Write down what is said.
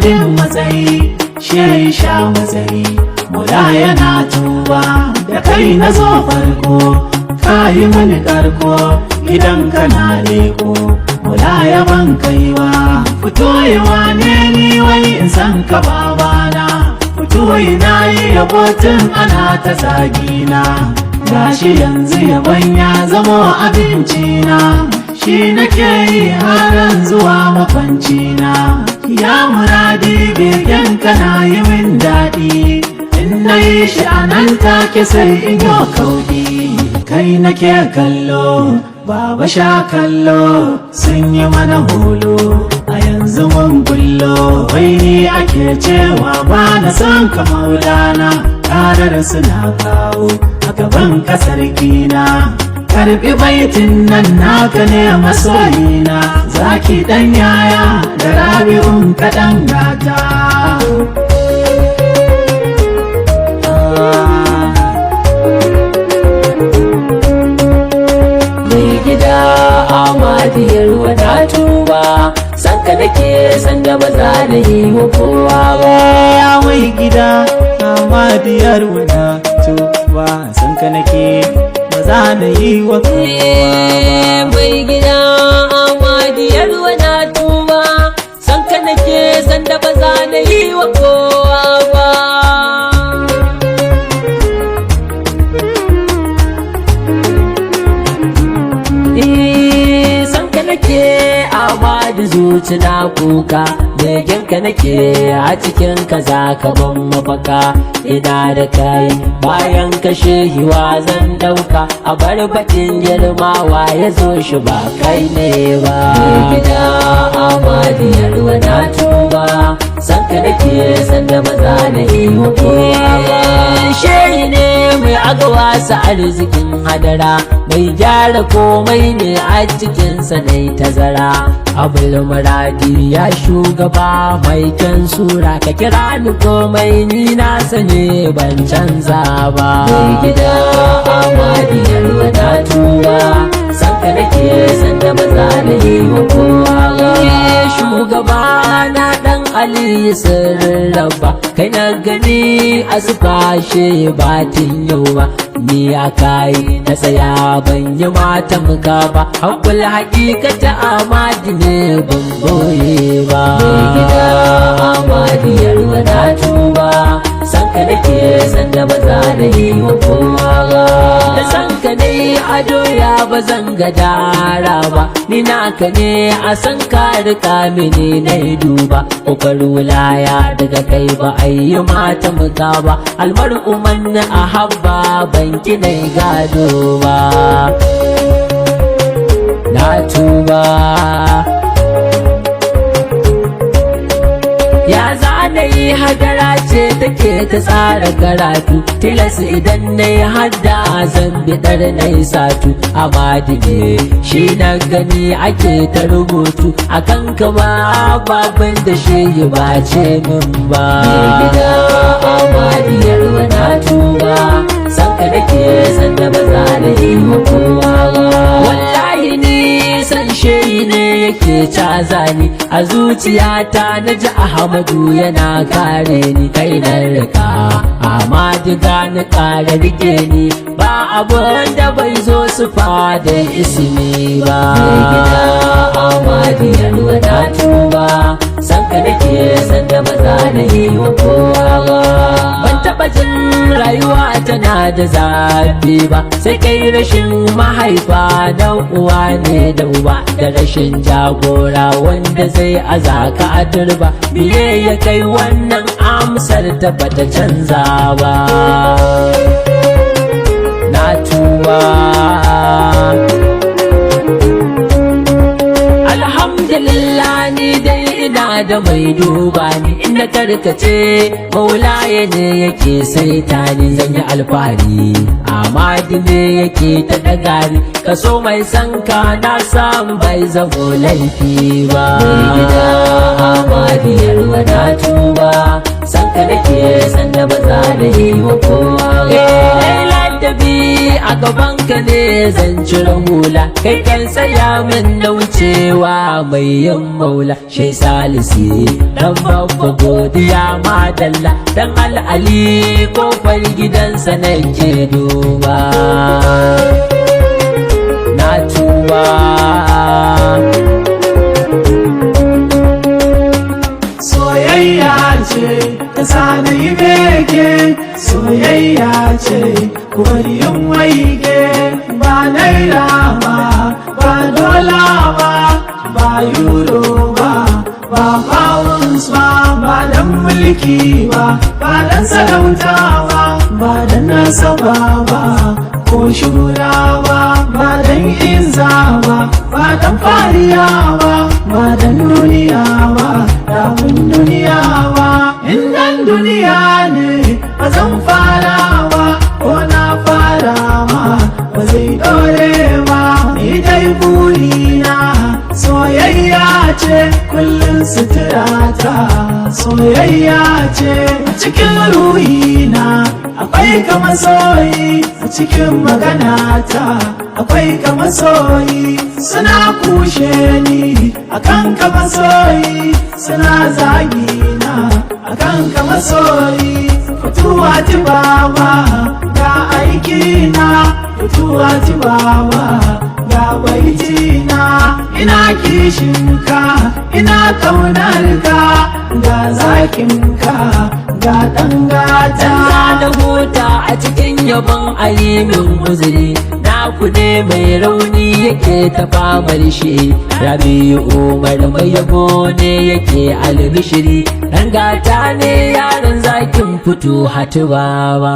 halin matsayi shi sha matsayi mula yana tuba da kai na zo farko ka yi mani karko idan kana leko mula yaban kaiwa fito yi wane ni wai in san ka babana fito yi na yi yabotin ana ta zagina gashi yanzu yaban ya zama abincina shi nake yi haran zuwa makwancina ya muradi begen kana yi min daɗi in na yi shi a nan take sai in yi kauɗi kai nake kallo baba sha kallo sun yi mana hulu a yanzu mun bullo wai ni ake cewa ba na son ka maulana karar suna kawo a gaban kasar kina karbi baitin nan naka ne masoyina zaki dan yaya da rabi'un kaɗan gata Amadiyar wadatu ba san ka nake san da ba za na yi wa kowa ba ya mai gida Amadiyar wadatu ba san ka nake ba za na yi wa kowa ba mai gida Amadiyar wadatu ba san ka nake san da ba za na yi wa kowa ba da zuci na kuka begenka nake a cikin ka za ka ban mafaka ina da kai bayan kashe hiwa zan dauka a bar bakin girmawa ya zo shi ba kai ne ba gida Amadiyar wadatu ba san ka nake san da maza na yi wa kowa ba shehi ne mai agawa sa arzikin hadara mai gyara komai ne a cikinsa na tazara abul muradi ya shugaba mai kyan sura ka kira ni komai ni na sani ban canza ba mai gida Amadiyar wadatu ba san ka nake san da maza na yi wa kowa ba shugaba na dan Ali sirrin rabba kai na gani a sufashe batin yau ba ni a kai na tsaya ban yi mata muka ba hakul hakikata Amadi ne ban boye ba mai gida Amadiyar wadatu ba san ka nake san da ba za na yi wa kowa ba da san ka ne ado ya ba zan ga dara ba ni naka ne a san ka rika mini na duba kokar wulaya daga kai ba ayyi mata muka ba almar'u man ahabba banki na gado ba na tuba ya zana yi hadara ce take ta tsara karatu tilas idan na yi hadda zan bidar na yi satu Amadi ne shi na gani ake ta rubutu akan kama babin da shi ba ce min ba mai gida Amadiyar wadatu ba san ka nake san da ba za na yi wa kowa ba wallahi ni san shehi ne yake caza ni a zuciyata na ji Ahmadu yana kare ni kai na rika Amadi gani kare rike ni ba abun da bai zo su fada ismi ba mai gida Amadiyar wadatu ba san ka nake san da ba za na yi wa kowa ba ban taba jin rayuwa tana da zafi ba sai kai rashin mahaifa dan uwa ne da uba da rashin jagora wanda zai azaka a durba biye ya kai wannan amsar ta bata canza ba na tuba alhamdulillah ni dai ina da mai duba ni inda karkace maulaye ne yake saita ni zan yi alfahari Amadi ne yake ta daga ni kaso mai sanka na samu bai zamo laifi ba mai gida Amadiyar wadatu ba san ka nake san da ba za na yi wa kowa ba ladabi a gabanka ne zan cire hula kai kan saya min na wucewa mai yin maula shai salisi dan babba godiya madalla dan al'ali kofar gidansa nake duba na tuba soyayya ce ta sanayi bege soyayya ce bari yin waige ba naira ba dola ba euro ba pounds ba dan mulki ba dan sarauta ba dan nasaba ba ko shura ba dan izza ba dan fariya ba dan duniya ba damun duniya in dan duniya ne ba zan fara ko na fara ba zai dore ba ni dai burina soyayya ce kullum suturata soyayya ce a cikin ruhina akwai kama soyi a cikin maganata akwai kama soyi suna kushe ni akan kama soyi suna zagina akan kama soyi fituwa tibawa ga aikina fituwa tibawa ga baitina ina kishinka ina kaunarka ga zakinka ga dangata da huta a cikin yabon alimin uzuri naku ne mai rauni yake ta famar shi Rabi'u Umar mai yabo ne yake albishiri dan gata ne yaron zakin fito hatubawa